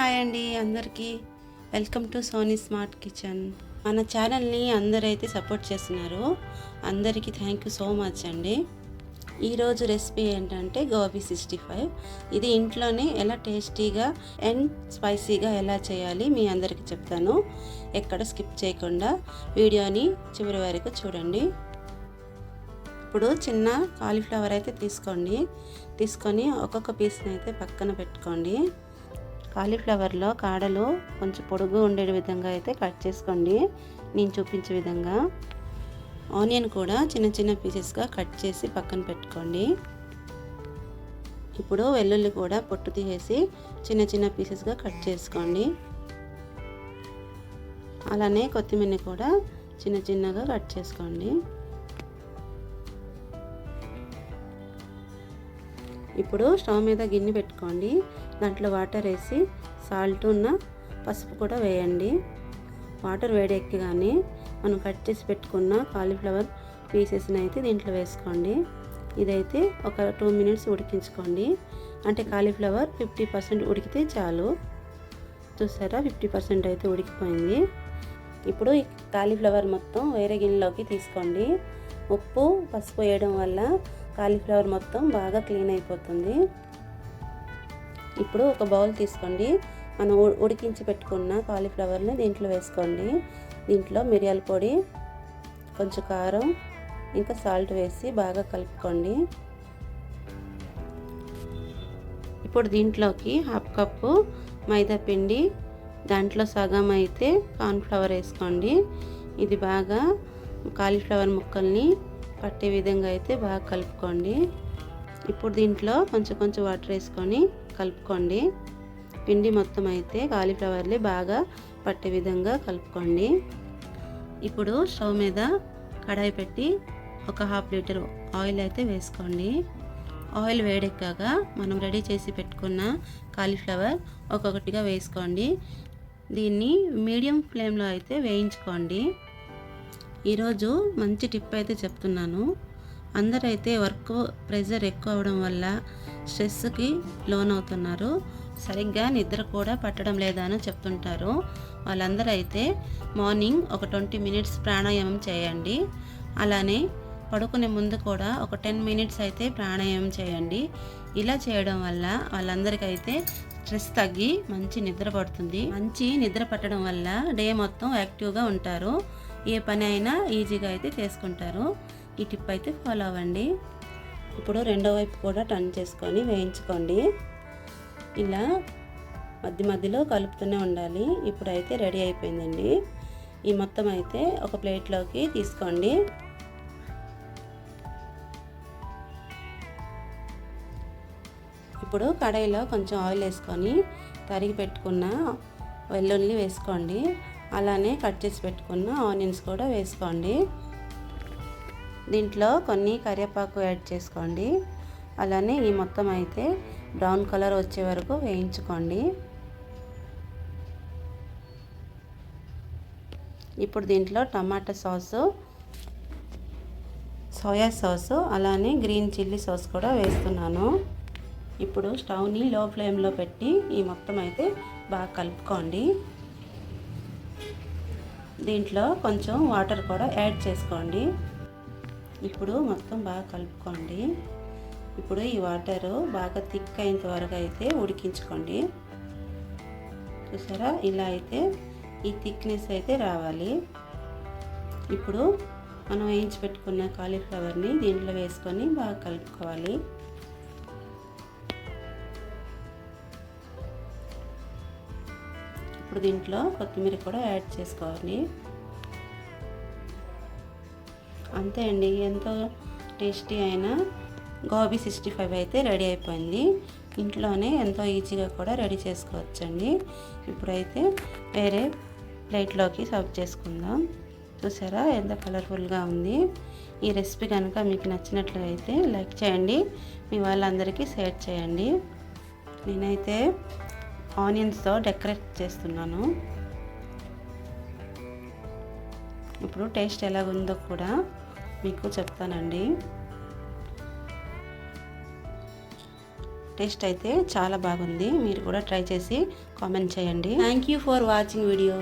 Hi అండి అందరికీ welcome to Sony smart kitchen. మన ఛానల్ని అందరైతే సపోర్ట్ చేస్తున్నారు. అందరికీ థ్యాంక్ యూ సో మచ్ అండి. ఈరోజు రెసిపీ ఏంటంటే గోబీ 65. ఇది ఇంట్లోనే ఎలా టేస్టీగా అండ్ స్పైసీగా ఎలా చేయాలి మీ అందరికీ చెప్తాను. ఎక్కడ స్కిప్ చేయకుండా వీడియోని చివరి వరకు చూడండి. ఇప్పుడు చిన్న కాలీఫ్లవర్ అయితే తీసుకొని ఒక్కొక్క పీస్ని అయితే పక్కన పెట్టుకోండి. కాలీఫ్లవర్లో కాడలు కొంచెం పొడుగు ఉండే విధంగా అయితే కట్ చేసుకోండి, నేను చూపించే విధంగా. ఆనియన్ కూడా చిన్న చిన్న పీసెస్గా కట్ చేసి పక్కన పెట్టుకోండి. ఇప్పుడు వెల్లుల్లి కూడా పొట్టు తీసేసి చిన్న చిన్న పీసెస్గా కట్ చేసుకోండి. అలానే కొత్తిమీర కూడా చిన్న చిన్నగా కట్ చేసుకోండి. ఇప్పుడు స్టవ్ మీద గిన్నె పెట్టుకోండి. దాంట్లో వాటర్ వేసి సాల్ట్ ఉన్న పసుపు కూడా వేయండి. వాటర్ వేడెక్కగానే మనం కట్ చేసి పెట్టుకున్న కాలీఫ్లవర్ పీసెస్ని అయితే దీంట్లో వేసుకోండి. ఇదైతే ఒక 2 minutes ఉడికించుకోండి. అంటే కాలీఫ్లవర్ 50% ఉడికితే చాలు. చూసారా, 50% అయితే ఉడికిపోయింది. ఇప్పుడు ఈ కాలీఫ్లవర్ మొత్తం వేరే గిన్నెలోకి తీసుకోండి. ఉప్పు పసుపు వేయడం వల్ల కాలీఫ్లవర్ మొత్తం బాగా క్లీన్ అయిపోతుంది. ఇప్పుడు ఒక బౌల్ తీసుకోండి. మనం ఉడికించి పెట్టుకున్న కాలీఫ్లవర్ని దీంట్లో వేసుకోండి. దీంట్లో మిరియాల పొడి, కొంచెం కారం, ఇంకా సాల్ట్ వేసి బాగా కలుపుకోండి. ఇప్పుడు దీంట్లోకి 1/2 కప్పు మైదా పిండి, దాంట్లో సగం అయితే కార్న్ఫ్లవర్ వేసుకోండి. ఇది బాగా కాలీఫ్లవర్ ముక్కల్ని పట్టే విధంగా అయితే బాగా కలుపుకోండి. ఇప్పుడు దీంట్లో కొంచెం వాటర్ వేసుకొని కలుపుకోండి. పిండి మొత్తం అయితే కాలీఫ్లవర్ని బాగా పట్టే విధంగా కలుపుకోండి. ఇప్పుడు స్టవ్ మీద కడాయి పెట్టి ఒక 1/2 లీటర్ ఆయిల్ అయితే వేసుకోండి. ఆయిల్ వేడెక్కాక మనం రెడీ చేసి పెట్టుకున్న కాలీఫ్లవర్ ఒక్కొక్కటిగా వేసుకోండి. దీన్ని మీడియం ఫ్లేమ్లో అయితే వేయించుకోండి. ఈరోజు మంచి టిప్ అయితే చెప్తున్నాను. అందరైతే వర్క్ ప్రెషర్ ఎక్కువ అవడం వల్ల స్ట్రెస్కి లోన్ అవుతున్నారు. సరిగ్గా నిద్ర కూడా పట్టడం లేదా అని చెప్తుంటారు. వాళ్ళందరూ అయితే మార్నింగ్ ఒక 20 minutes ప్రాణాయామం చేయండి. అలానే పడుకునే ముందు కూడా ఒక 10 minutes అయితే ప్రాణాయామం చేయండి. ఇలా చేయడం వల్ల వాళ్ళందరికైతే స్ట్రెస్ తగ్గి మంచి నిద్ర పడుతుంది. మంచి నిద్ర పట్టడం వల్ల డే మొత్తం యాక్టివ్గా ఉంటారు. ఏ పని అయినా ఈజీగా అయితే చేసుకుంటారు. ఈ టిప్ అయితే ఫాలో అవ్వండి. ఇప్పుడు రెండో వైపు కూడా టర్న్ చేసుకొని వేయించుకోండి. ఇలా మధ్యలో కలుపుతూనే ఉండాలి. ఇప్పుడు అయితే రెడీ అయిపోయిందండి. ఈ మొత్తం అయితే ఒక ప్లేట్లోకి తీసుకోండి. ఇప్పుడు కడాయిలో కొంచెం ఆయిల్ వేసుకొని తరిగి పెట్టుకున్న వెల్లుల్లి వేసుకోండి. అలానే కట్ చేసి పెట్టుకున్న ఆనియన్స్ కూడా వేసుకోండి. దీంట్లో కొన్ని కరివేపాకు యాడ్ చేసుకోండి. అలానే ఈ మొత్తం అయితే బ్రౌన్ కలర్ వచ్చే వరకు వేయించుకోండి. ఇప్పుడు దీంట్లో టమాటా సాసు, సోయా సాసు, అలానే గ్రీన్ చిల్లీ సాస్ కూడా వేస్తున్నాను. ఇప్పుడు స్టవ్ని లో ఫ్లేమ్లో పెట్టి ఈ మొత్తం అయితే బాగా కలుపుకోండి. దీంట్లో కొంచెం వాటర్ కూడా యాడ్ చేసుకోండి. ఇప్పుడు మొత్తం బాగా కలుపుకోండి. ఇప్పుడు ఈ వాటర్ బాగా థిక్ అయినంత వరకు అయితే ఉడికించుకోండి. చూసారా, ఇలా అయితే ఈ థిక్నెస్ అయితే రావాలి. ఇప్పుడు మనం వేయించి పెట్టుకున్న కాలీఫ్లవర్ని దీంట్లో వేసుకొని బాగా కలుపుకోవాలి. ఇప్పుడు దీంట్లో కొత్తిమీర కూడా యాడ్ చేసుకోవాలి. అంతే అండి, ఎంతో టేస్టీ అయిన గోబీ 65 అయితే రెడీ అయిపోయింది. ఇంట్లోనే ఎంతో ఈజీగా కూడా రెడీ చేసుకోవచ్చండి. ఇప్పుడైతే వేరే ప్లేట్లోకి సర్వ్ చేసుకుందాం. చూసారా ఎంత కలర్ఫుల్గా ఉంది. ఈ రెసిపీ కనుక మీకు నచ్చినట్లయితే లైక్ చేయండి, మీ వాళ్ళందరికీ షేర్ చేయండి. నేనైతే ఆనియన్స్తో డెకరేట్ చేస్తున్నాను. ఇప్పుడు టేస్ట్ ఎలాగుందో కూడా మీకు చెప్తానండి. టేస్ట్ అయితే చాలా బాగుంది. మీరు కూడా ట్రై చేసి కామెంట్ చేయండి. Thank you for watching video.